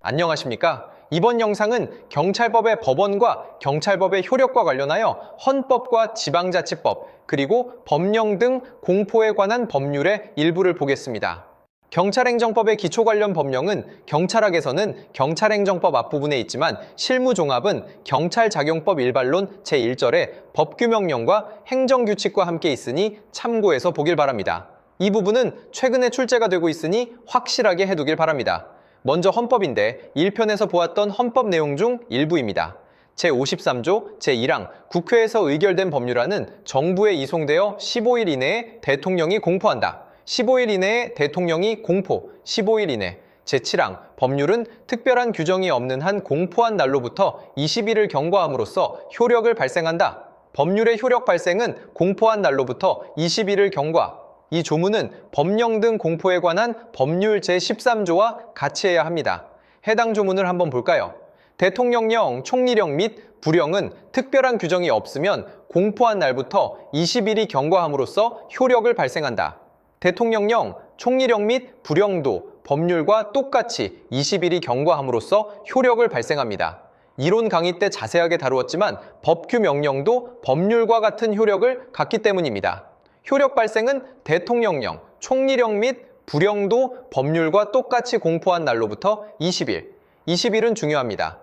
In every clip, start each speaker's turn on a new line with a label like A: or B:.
A: 안녕하십니까? 이번 영상은 경찰법의 법원과 경찰법의 효력과 관련하여 헌법과 지방자치법, 그리고 법령 등 공포에 관한 법률의 일부를 보겠습니다. 경찰행정법의 기초 관련 법령은 경찰학에서는 경찰행정법 앞부분에 있지만 실무종합은 경찰작용법 일반론 제1절에 법규명령과 행정규칙과 함께 있으니 참고해서 보길 바랍니다. 이 부분은 최근에 출제가 되고 있으니 확실하게 해두길 바랍니다. 먼저 헌법인데 1편에서 보았던 헌법 내용 중 일부입니다. 제53조 제1항 국회에서 의결된 법률안은 정부에 이송되어 15일 이내에 대통령이 공포한다. 15일 이내에 대통령이 공포, 15일 이내. 제7항 법률은 특별한 규정이 없는 한 공포한 날로부터 20일을 경과함으로써 효력을 발생한다. 법률의 효력 발생은 공포한 날로부터 20일을 경과. 이 조문은 법령 등 공포에 관한 법률 제13조와 같이 해야 합니다. 해당 조문을 한번 볼까요? 대통령령, 총리령 및 부령은 특별한 규정이 없으면 공포한 날부터 20일이 경과함으로써 효력을 발생한다. 대통령령, 총리령 및 부령도 법률과 똑같이 20일이 경과함으로써 효력을 발생합니다. 이론 강의 때 자세하게 다루었지만 법규 명령도 법률과 같은 효력을 갖기 때문입니다. 효력 발생은 대통령령, 총리령 및 부령도 법률과 똑같이 공포한 날로부터 20일. 20일은 중요합니다.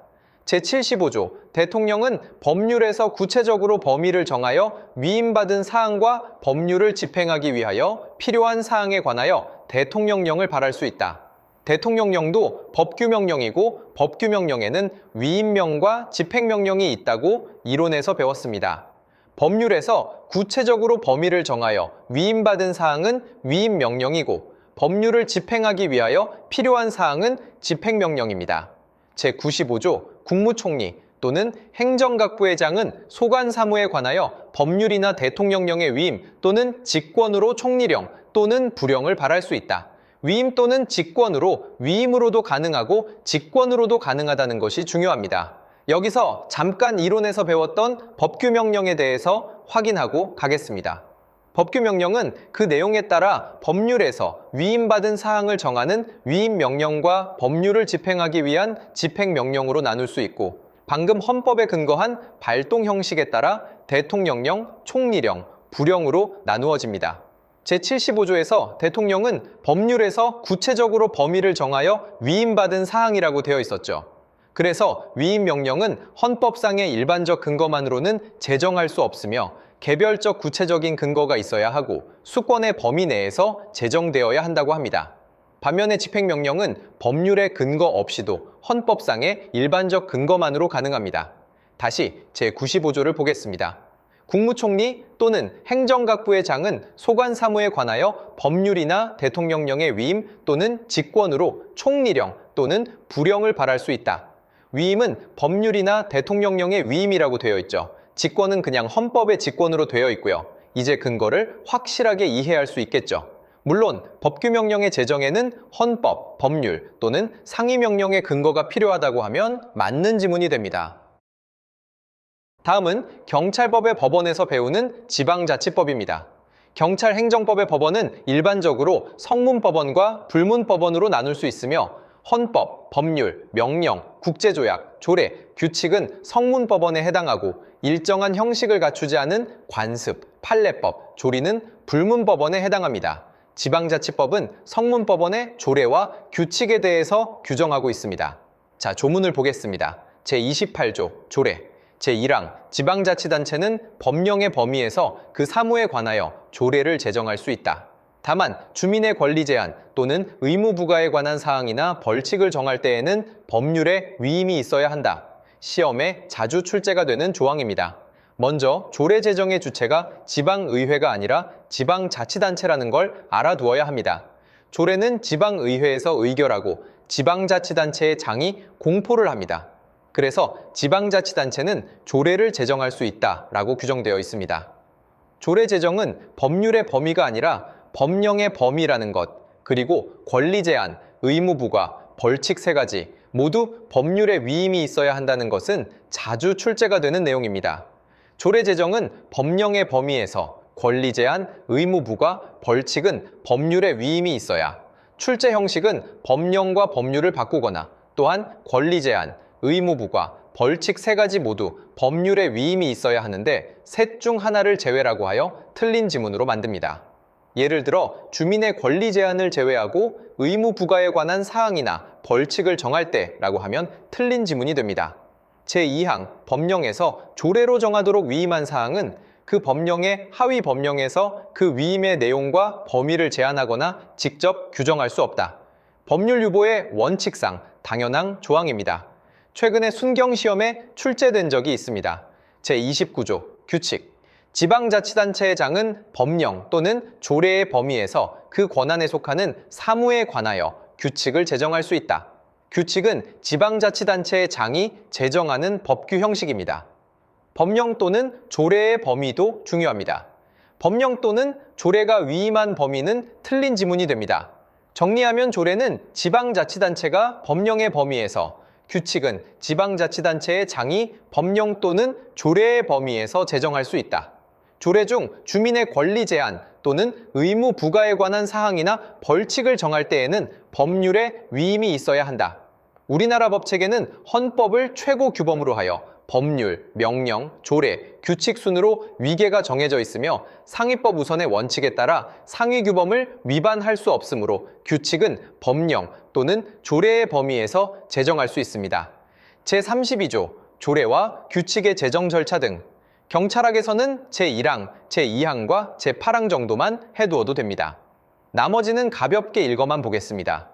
A: 제75조 대통령은 법률에서 구체적으로 범위를 정하여 위임받은 사항과 법률을 집행하기 위하여 필요한 사항에 관하여 대통령령을 발할 수 있다. 대통령령도 법규명령이고 법규명령에는 위임명과 집행명령이 있다고 이론에서 배웠습니다. 법률에서 구체적으로 범위를 정하여 위임받은 사항은 위임명령이고 법률을 집행하기 위하여 필요한 사항은 집행명령입니다. 제95조 국무총리 또는 행정각부의장은 소관사무에 관하여 법률이나 대통령령의 위임 또는 직권으로 총리령 또는 부령을 발할 수 있다. 위임 또는 직권으로 위임으로도 가능하고 직권으로도 가능하다는 것이 중요합니다. 여기서 잠깐 이론에서 배웠던 법규명령에 대해서 확인하고 가겠습니다. 법규명령은 그 내용에 따라 법률에서 위임받은 사항을 정하는 위임명령과 법률을 집행하기 위한 집행명령으로 나눌 수 있고 방금 헌법에 근거한 발동 형식에 따라 대통령령, 총리령, 부령으로 나누어집니다. 제75조에서 대통령은 법률에서 구체적으로 범위를 정하여 위임받은 사항이라고 되어 있었죠. 그래서 위임명령은 헌법상의 일반적 근거만으로는 제정할 수 없으며 개별적 구체적인 근거가 있어야 하고 수권의 범위 내에서 제정되어야 한다고 합니다. 반면에 집행명령은 법률의 근거 없이도 헌법상의 일반적 근거만으로 가능합니다. 다시 제95조를 보겠습니다. 국무총리 또는 행정각부의장은 소관사무에 관하여 법률이나 대통령령의 위임 또는 직권으로 총리령 또는 부령을 발할 수 있다. 위임은 법률이나 대통령령의 위임이라고 되어 있죠. 직권은 그냥 헌법의 직권으로 되어 있고요. 이제 근거를 확실하게 이해할 수 있겠죠. 물론 법규명령의 제정에는 헌법, 법률 또는 상위명령의 근거가 필요하다고 하면 맞는 지문이 됩니다. 다음은 경찰법의 법원에서 배우는 지방자치법입니다. 경찰행정법의 법원은 일반적으로 성문법원과 불문법원으로 나눌 수 있으며 헌법, 법률, 명령, 국제조약, 조례, 규칙은 성문법원에 해당하고 일정한 형식을 갖추지 않은 관습, 판례법, 조리는 불문법원에 해당합니다. 지방자치법은 성문법원의 조례와 규칙에 대해서 규정하고 있습니다. 자, 조문을 보겠습니다. 제28조 조례 제1항 지방자치단체는 법령의 범위에서 그 사무에 관하여 조례를 제정할 수 있다. 다만 주민의 권리 제한 또는 의무 부과에 관한 사항이나 벌칙을 정할 때에는 법률에 위임이 있어야 한다. 시험에 자주 출제가 되는 조항입니다. 먼저 조례 제정의 주체가 지방의회가 아니라 지방자치단체라는 걸 알아두어야 합니다. 조례는 지방의회에서 의결하고 지방자치단체의 장이 공포를 합니다. 그래서 지방자치단체는 조례를 제정할 수 있다라고 규정되어 있습니다. 조례 제정은 법률의 범위가 아니라 법령의 범위라는 것, 그리고 권리 제한, 의무 부과, 벌칙 3가지 모두 법률에 위임이 있어야 한다는 것은 자주 출제가 되는 내용입니다. 조례 제정은 법령의 범위에서 권리 제한, 의무 부과, 벌칙은 법률에 위임이 있어야 출제 형식은 법령과 법률을 바꾸거나 또한 권리 제한, 의무 부과, 벌칙 세 가지 모두 법률에 위임이 있어야 하는데 셋 중 하나를 제외라고 하여 틀린 지문으로 만듭니다. 예를 들어 주민의 권리 제한을 제외하고 의무 부과에 관한 사항이나 벌칙을 정할 때라고 하면 틀린 지문이 됩니다. 제2항 법령에서 조례로 정하도록 위임한 사항은 그 법령의 하위 법령에서 그 위임의 내용과 범위를 제한하거나 직접 규정할 수 없다. 법률 유보의 원칙상 당연한 조항입니다. 최근에 순경시험에 출제된 적이 있습니다. 제29조 규칙 지방자치단체의 장은 법령 또는 조례의 범위에서 그 권한에 속하는 사무에 관하여 규칙을 제정할 수 있다. 규칙은 지방자치단체의 장이 제정하는 법규 형식입니다. 법령 또는 조례의 범위도 중요합니다. 법령 또는 조례가 위임한 범위는 틀린 지문이 됩니다. 정리하면 조례는 지방자치단체가 법령의 범위에서, 규칙은 지방자치단체의 장이 법령 또는 조례의 범위에서 제정할 수 있다. 조례 중 주민의 권리 제한 또는 의무 부과에 관한 사항이나 벌칙을 정할 때에는 법률에 위임이 있어야 한다. 우리나라 법체계는 헌법을 최고 규범으로 하여 법률, 명령, 조례, 규칙 순으로 위계가 정해져 있으며 상위법 우선의 원칙에 따라 상위 규범을 위반할 수 없으므로 규칙은 법령 또는 조례의 범위에서 제정할 수 있습니다. 제32조 조례와 규칙의 제정 절차 등 경찰학에서는 제1항, 제2항과 제8항 정도만 해두어도 됩니다. 나머지는 가볍게 읽어만 보겠습니다.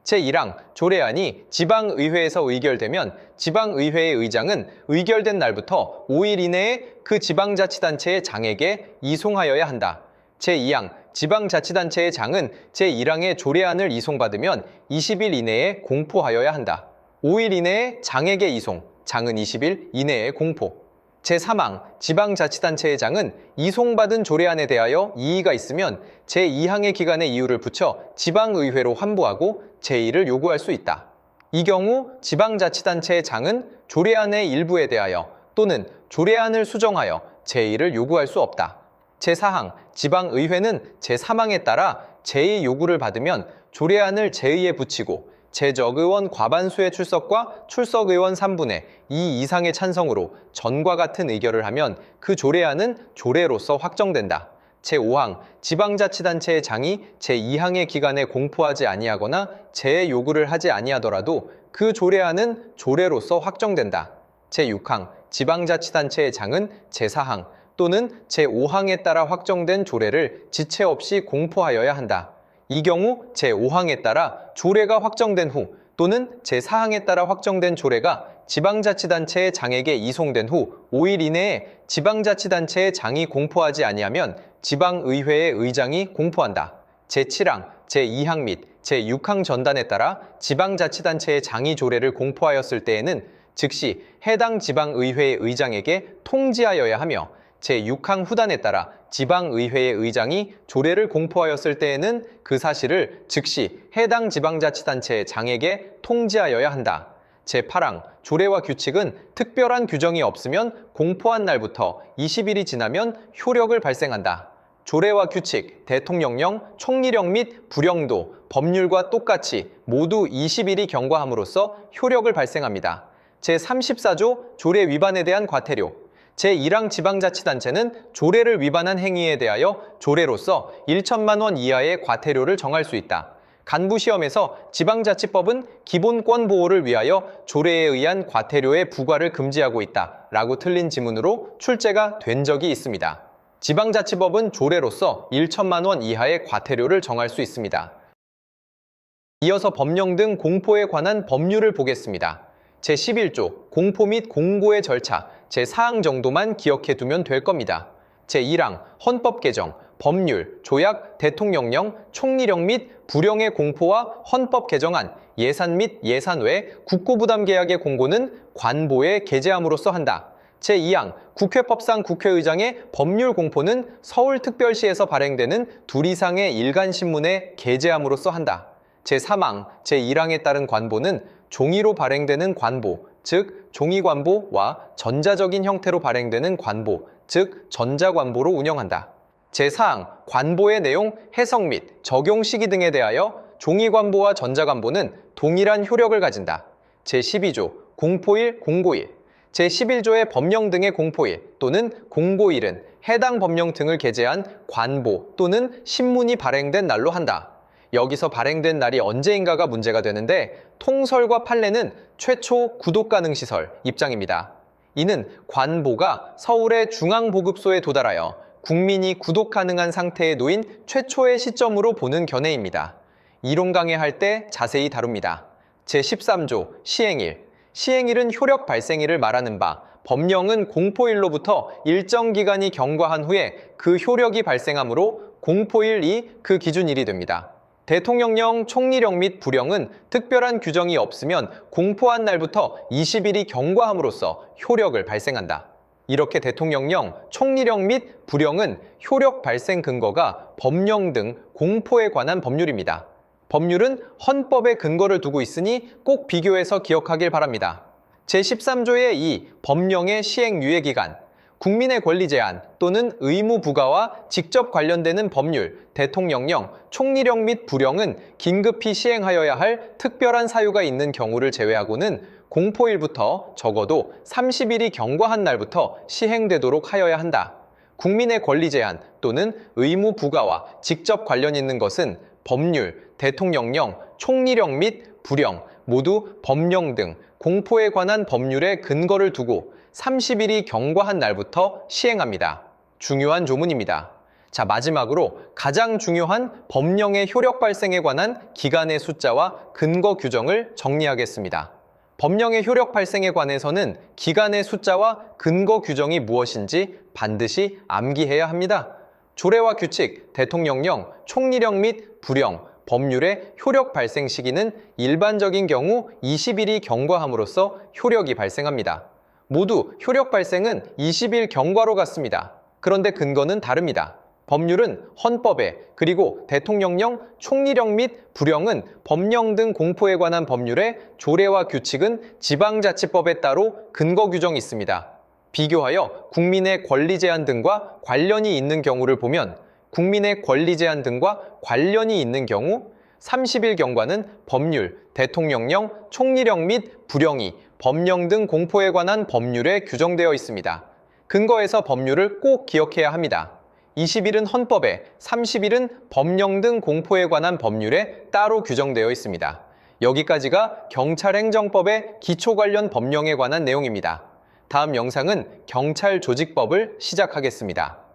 A: 제1항 조례안이 지방의회에서 의결되면 지방의회의 의장은 의결된 날부터 5일 이내에 그 지방자치단체의 장에게 이송하여야 한다. 제2항 지방자치단체의 장은 제1항의 조례안을 이송받으면 20일 이내에 공포하여야 한다. 5일 이내에 장에게 이송, 장은 20일 이내에 공포. 제3항 지방자치단체의 장은 이송받은 조례안에 대하여 이의가 있으면 제2항의 기간에 이유를 붙여 지방의회로 환부하고 제의를 요구할 수 있다. 이 경우 지방자치단체의 장은 조례안의 일부에 대하여 또는 조례안을 수정하여 제의를 요구할 수 없다. 제4항 지방의회는 제3항에 따라 제의 요구를 받으면 조례안을 제의에 붙이고 제적의원 과반수의 출석과 출석의원 3분의 2 이상의 찬성으로 전과 같은 의결을 하면 그 조례안은 조례로서 확정된다. 제5항 지방자치단체의 장이 제2항의 기간에 공포하지 아니하거나 제의 요구를 하지 아니하더라도 그 조례안은 조례로서 확정된다. 제6항 지방자치단체의 장은 제4항 또는 제5항에 따라 확정된 조례를 지체 없이 공포하여야 한다. 이 경우 제5항에 따라 조례가 확정된 후 또는 제4항에 따라 확정된 조례가 지방자치단체의 장에게 이송된 후 5일 이내에 지방자치단체의 장이 공포하지 아니하면 지방의회의 의장이 공포한다. 제7항, 제2항 및 제6항 전단에 따라 지방자치단체의 장이 조례를 공포하였을 때에는 즉시 해당 지방의회의 의장에게 통지하여야 하며 제6항 후단에 따라 지방의회의 의장이 조례를 공포하였을 때에는 그 사실을 즉시 해당 지방자치단체의 장에게 통지하여야 한다. 제8항 조례와 규칙은 특별한 규정이 없으면 공포한 날부터 20일이 지나면 효력을 발생한다. 조례와 규칙, 대통령령, 총리령 및 부령도 법률과 똑같이 모두 20일이 경과함으로써 효력을 발생합니다. 제34조 조례 위반에 대한 과태료 제1항 지방자치단체는 조례를 위반한 행위에 대하여 조례로서 1천만 원 이하의 과태료를 정할 수 있다. 간부시험에서 지방자치법은 기본권 보호를 위하여 조례에 의한 과태료의 부과를 금지하고 있다 라고 틀린 지문으로 출제가 된 적이 있습니다. 지방자치법은 조례로서 1천만 원 이하의 과태료를 정할 수 있습니다. 이어서 법령 등 공포에 관한 법률을 보겠습니다. 제11조 공포 및 공고의 절차 제4항 정도만 기억해 두면 될 겁니다. 제1항 헌법 개정, 법률, 조약, 대통령령, 총리령 및 부령의 공포와 헌법 개정안, 예산 및 예산 외 국고부담 계약의 공고는 관보에 게재함으로써 한다. 제2항 국회법상 국회의장의 법률 공포는 서울특별시에서 발행되는 둘 이상의 일간신문에 게재함으로써 한다. 제3항 제1항에 따른 관보는 종이로 발행되는 관보, 즉 종이관보와 전자적인 형태로 발행되는 관보, 즉 전자관보로 운영한다. 제4항 관보의 내용, 해석 및 적용 시기 등에 대하여 종이관보와 전자관보는 동일한 효력을 가진다. 제12조 공포일, 공고일, 제11조의 법령 등의 공포일 또는 공고일은 해당 법령 등을 게재한 관보 또는 신문이 발행된 날로 한다. 여기서 발행된 날이 언제인가가 문제가 되는데 통설과 판례는 최초 구독 가능 시설 입장입니다. 이는 관보가 서울의 중앙보급소에 도달하여 국민이 구독 가능한 상태에 놓인 최초의 시점으로 보는 견해입니다. 이론 강해할 때 자세히 다룹니다. 제13조 시행일, 시행일은 효력 발생일을 말하는 바, 법령은 공포일로부터 일정 기간이 경과한 후에 그 효력이 발생하므로 공포일이 그 기준일이 됩니다. 대통령령, 총리령 및 부령은 특별한 규정이 없으면 공포한 날부터 20일이 경과함으로써 효력을 발생한다. 이렇게 대통령령, 총리령 및 부령은 효력 발생 근거가 법령 등 공포에 관한 법률입니다. 법률은 헌법에 근거를 두고 있으니 꼭 비교해서 기억하길 바랍니다. 제13조의 이 법령의 시행 유예 기간, 국민의 권리 제한 또는 의무 부과와 직접 관련되는 법률, 대통령령, 총리령 및 부령은 긴급히 시행하여야 할 특별한 사유가 있는 경우를 제외하고는 공포일부터 적어도 30일이 경과한 날부터 시행되도록 하여야 한다. 국민의 권리 제한 또는 의무 부과와 직접 관련 있는 것은 법률, 대통령령, 총리령 및 부령, 모두 법령 등 공포에 관한 법률의 근거를 두고 30일이 경과한 날부터 시행합니다. 중요한 조문입니다. 자, 마지막으로 가장 중요한 법령의 효력 발생에 관한 기간의 숫자와 근거 규정을 정리하겠습니다. 법령의 효력 발생에 관해서는 기간의 숫자와 근거 규정이 무엇인지 반드시 암기해야 합니다. 조례와 규칙, 대통령령, 총리령 및 부령, 법률의 효력 발생 시기는 일반적인 경우 20일이 경과함으로써 효력이 발생합니다. 모두 효력 발생은 20일 경과로 같습니다. 그런데 근거는 다릅니다. 법률은 헌법에, 그리고 대통령령, 총리령 및 부령은 법령 등 공포에 관한 법률에, 조례와 규칙은 지방자치법에 따로 근거 규정이 있습니다. 비교하여 국민의 권리 제한 등과 관련이 있는 경우를 보면 국민의 권리 제한 등과 관련이 있는 경우 30일 경과는 법률, 대통령령, 총리령 및 부령이 법령 등 공포에 관한 법률에 규정되어 있습니다. 근거에서 법률을 꼭 기억해야 합니다. 20일은 헌법에, 30일은 법령 등 공포에 관한 법률에 따로 규정되어 있습니다. 여기까지가 경찰행정법의 기초 관련 법령에 관한 내용입니다. 다음 영상은 경찰조직법을 시작하겠습니다.